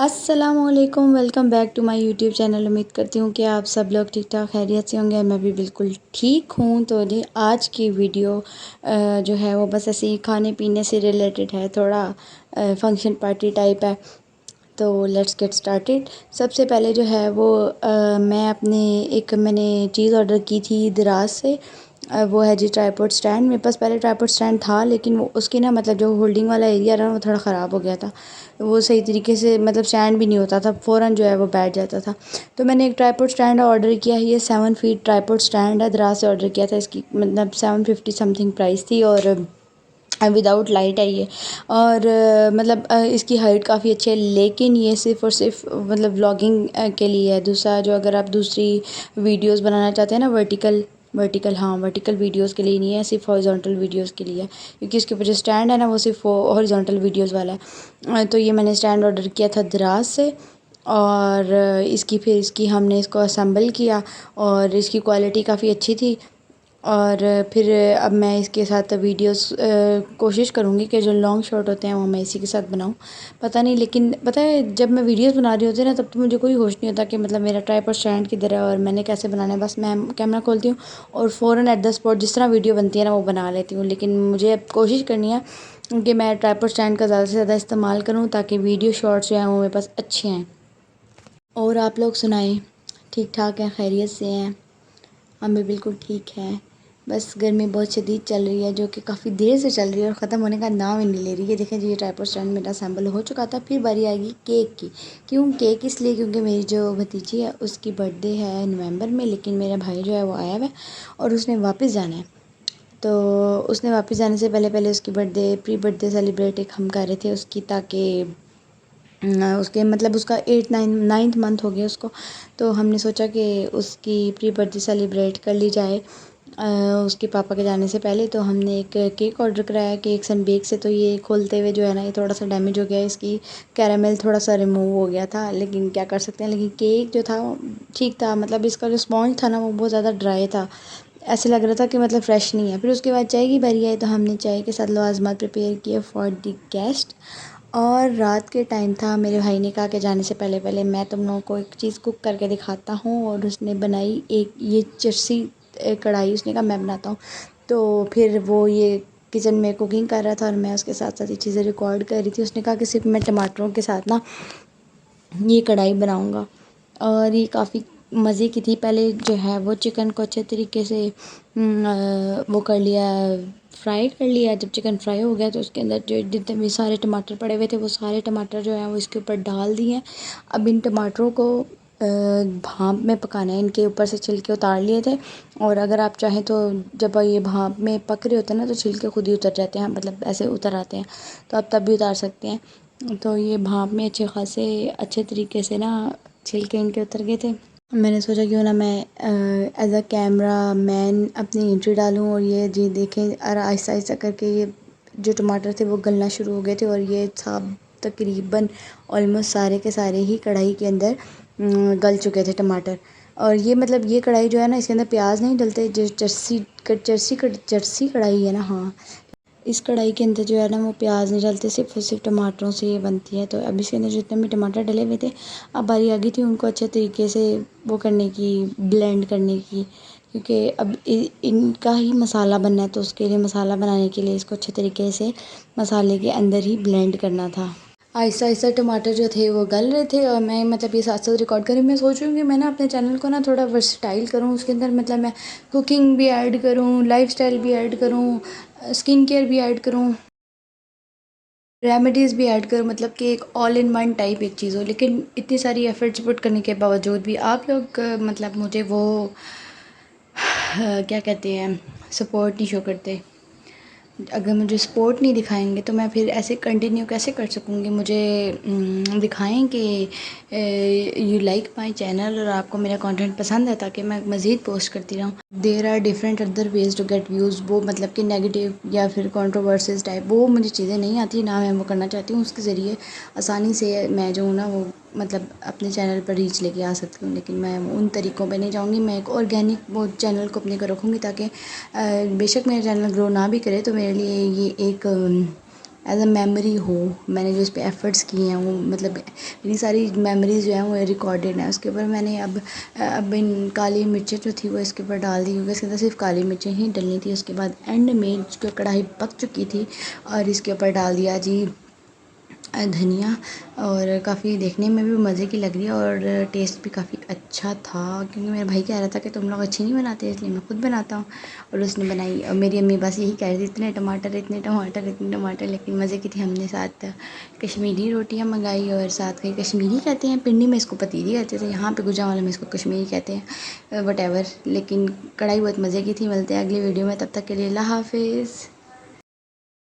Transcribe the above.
अस्सलामुअलैकुम, welcome back to my YouTube channel. उम्मीद करती हूँ कि आप सब लोग ठीक ठाक खैरियत से होंगे। मैं भी बिल्कुल ठीक हूँ। तो जी आज की वीडियो जो है वो बस ऐसे ही खाने पीने से रिलेटेड है, थोड़ा फंक्शन पार्टी टाइप है। तो लेट्स गेट स्टार्टेड। सबसे पहले जो है वो मैं मैंने चीज़ ऑर्डर की थी दराज से। वो है जी ट्राईपोड स्टैंड। मेरे पास पहले ट्राईपोड स्टैंड था, लेकिन वो उसकी ना मतलब जो होल्डिंग वाला एरिया था वो थोड़ा ख़राब हो गया था। वो सही तरीके से मतलब स्टैंड भी नहीं होता था, फ़ौरन जो है वो बैठ जाता था। तो मैंने एक ट्राईपोड स्टैंड ऑर्डर किया है। ये 7 फीट ट्राईपोड स्टैंड है, दराज से ऑर्डर किया था। इसकी मतलब 750 समथिंग प्राइस थी और विदाउट लाइट है ये। और मतलब इसकी हाइट काफ़ी अच्छी है, लेकिन ये सिर्फ़ और सिर्फ मतलब व्लॉगिंग के लिए है। दूसरा जो अगर आप दूसरी वीडियोस बनाना चाहते हैं ना, वर्टिकल वीडियोस के लिए नहीं है, सिर्फ हॉरिजॉन्टल वीडियोस के लिए है। क्योंकि इसके ऊपर जो स्टैंड है ना वो सिर्फ हॉरिजॉन्टल वीडियोस वाला है। तो ये मैंने स्टैंड ऑर्डर किया था दराज से। और इसकी हमने इसको असेंबल किया और इसकी क्वालिटी काफ़ी अच्छी थी। और फिर अब मैं इसके साथ वीडियोस कोशिश करूँगी कि जो लॉन्ग शॉट होते हैं वो मैं इसी के साथ बनाऊँ। पता नहीं, लेकिन पता है जब मैं वीडियोस बना रही होती है ना, तब तो मुझे कोई होश नहीं होता कि मतलब मेरा ट्राइपॉड स्टैंड किधर है और मैंने कैसे बनाना है। बस मैं कैमरा खोलती हूँ और फ़ौरन एट द स्पॉट जिस तरह वीडियो बनती है ना वो बना लेती हूँ। लेकिन मुझे अब कोशिश करनी है कि मैं ट्राइपॉड स्टैंड का ज़्यादा से ज़्यादा इस्तेमाल करूँ, ताकि वीडियो शॉट्स जो हैं वो मेरे पास अच्छे आएँ। और आप लोग सुनाएं, ठीक ठाक हैं, खैरियत से हैं? हम भी बिल्कुल ठीक हैं। बस गर्मी बहुत शदीद चल रही है, जो कि काफ़ी देर से चल रही है और ख़त्म होने का नाम ही नहीं ले रही है। देखें जी, ये ट्राइपॉड स्टैंड मेरा असेंबल हो चुका था। फिर बारी आएगी केक की। क्यों केक? इसलिए क्योंकि मेरी जो भतीजी है उसकी बर्थडे है नवंबर में, लेकिन मेरा भाई जो है वो आया हुआ है और उसने वापस जाना है। तो उसने वापस जाने से पहले पहले उसकी प्री बर्थडे सेलिब्रेट एक हम कर रहे थे उसकी, ताकि उसके मतलब उसका 9th मंथ हो गया उसको। तो हमने सोचा कि उसकी प्री बर्थडे सेलिब्रेट कर ली जाए उसके पापा के जाने से पहले। तो हमने एक केक ऑर्डर कराया, केक सन बेक से। तो ये खोलते हुए जो है ना, ये थोड़ा सा डैमेज हो गया। इसकी कैरामल थोड़ा सा रिमूव हो गया था, लेकिन क्या कर सकते हैं। लेकिन केक जो था ठीक था, मतलब इसका जो स्पॉन्ज था ना वो बहुत ज़्यादा ड्राई था। ऐसे लग रहा था कि मतलब फ़्रेश नहीं है। फिर उसके बाद चाय की बारी आई, तो हमने चाय के साथ लवाजमात प्रिपेयर किए फॉर द गेस्ट। और रात के टाइम था, मेरे भाई ने कहा कि जाने से पहले पहले मैं तुम लोगों को एक चीज़ कुक करके दिखाता हूँ। और उसने बनाई एक ये चरसी कढ़ाई। उसने कहा मैं बनाता हूँ। तो फिर वो ये किचन में कुकिंग कर रहा था और मैं उसके साथ साथ ये चीज़ें रिकॉर्ड कर रही थी। उसने कहा कि सिर्फ मैं टमाटरों के साथ ना ये कढ़ाई बनाऊँगा। और ये काफ़ी मज़े की थी। पहले जो है वो चिकन को अच्छे तरीके से वो कर लिया, फ्राई कर लिया। जब चिकन फ्राई हो गया तो उसके अंदर जो जितने भी सारे टमाटर पड़े हुए थे वो सारे टमाटर जो हैं वो इसके ऊपर डाल दिए। अब इन टमाटरों को भाप में पकाना है। इनके ऊपर से छिलके उतार लिए थे। और अगर आप चाहें तो जब ये भाप में पक रहे होते हैं ना, तो छिलके खुद ही उतर जाते हैं, मतलब ऐसे उतर आते हैं। तो आप तब भी उतार सकते हैं। तो ये भाप में अच्छे तरीके से ना छिलके इनके उतर गए थे। मैंने सोचा क्यों ना मैं एज अ कैमरा मैन अपनी एंट्री डालूं। और ये जी देखें, और आहिस्ता आहिस्ता करके ये जो टमाटर थे वो गलना शुरू हो गए थे। और ये सब तकरीबन ऑलमोस्ट सारे के सारे ही कढ़ाई के अंदर गल चुके थे टमाटर। और ये मतलब ये कढ़ाई जो है ना, इसके अंदर प्याज नहीं डलते। जो चरसी कढ़ाई है ना, हाँ, इस कढ़ाई के अंदर जो है ना वो प्याज नहीं डलते, सिर्फ और सिर्फ टमाटरों से ये बनती है। तो अब इसके अंदर जितने भी टमाटर डले हुए थे, अब बारी आ गई थी उनको अच्छे तरीके से वो करने की, ब्लेंड करने की। क्योंकि अब इनका ही मसाला बनना है, तो उसके लिए मसाला बनाने के लिए इसको अच्छे तरीके से मसाले के अंदर ही ब्लेंड करना था। आहिस्ता आहिस्ता टमाटर जो थे वो गल रहे थे और मैं मतलब ये साथ साथ रिकॉर्ड करी। मैं सोच रही हूँ कि मैं ना अपने चैनल को ना थोड़ा वर्सटाइल करूँ। उसके अंदर मतलब मैं कुकिंग भी ऐड करूँ, लाइफस्टाइल भी ऐड करूँ, स्किन केयर भी ऐड करूँ, रेमेडीज़ भी ऐड करूँ। मतलब कि एक ऑल इन वन टाइप एक चीज़ हो। लेकिन इतनी सारी एफ़र्ट्स पुट करने के बावजूद भी आप लोग मतलब मुझे वो क्या कहते हैं, सपोर्ट नहीं शो करते। अगर मुझे सपोर्ट नहीं दिखाएंगे तो मैं फिर ऐसे कंटिन्यू कैसे कर सकूँगी। मुझे दिखाएं कि यू लाइक माई चैनल और आपको मेरा कंटेंट पसंद है, ताकि मैं मज़ीद पोस्ट करती रहूँ। There are different other ways to get views. वो मतलब कि नेगेटिव या फिर कंट्रोवर्सीज टाइप वो मुझे चीज़ें नहीं आती, ना मैं वो करना चाहती हूँ। उसके ज़रिए आसानी से मैं जो हूँ ना वो मतलब अपने चैनल पर रीच लेके आ सकती हूँ। लेकिन मैं उन तरीक़ों पे नहीं जाऊँगी। मैं एक ऑर्गेनिक वो चैनल को अपने को रखूँगी, ताकि बेशक मेरा चैनल ग्रो ना भी करे तो मेरे लिए ये एक एज अ मेमोरी हो। मैंने जो इस पे एफ़र्ट्स किए हैं वो मतलब मेरी सारी मेमोरीज़ जो हैं वो रिकॉर्डेड हैं। उसके ऊपर मैंने अब इन काली मिर्चें जो थी वो इसके ऊपर डाल दी, क्योंकि इसके अंदर सिर्फ काली मिर्चें ही डलनी थी। उसके बाद एंड में जो कढ़ाई पक चुकी थी और इसके ऊपर डाल दिया जी धनिया, और काफ़ी देखने में भी मज़े की लग रही है और टेस्ट भी काफ़ी अच्छा था, क्योंकि मेरा भाई कह रहा था कि तुम लोग अच्छी नहीं बनाते, इसलिए मैं खुद बनाता हूँ। और उसने बनाई और मेरी अम्मी बस यही कह रही थी इतने टमाटर इतने टमाटर इतने टमाटर, लेकिन मज़े की थी। हमने साथ कश्मीरी रोटियाँ मंगाई और साथ कहीं कश्मीरी कहते हैं, पिंडी में इसको पतीली कहते थे, यहाँ पे गुजरांवाला में इसको कश्मीरी कहते हैं, वट एवर। लेकिन कढ़ाई बहुत मज़े की थी। मिलते हैं अगली वीडियो में, तब तक के लिए अल्लाह हाफिज़।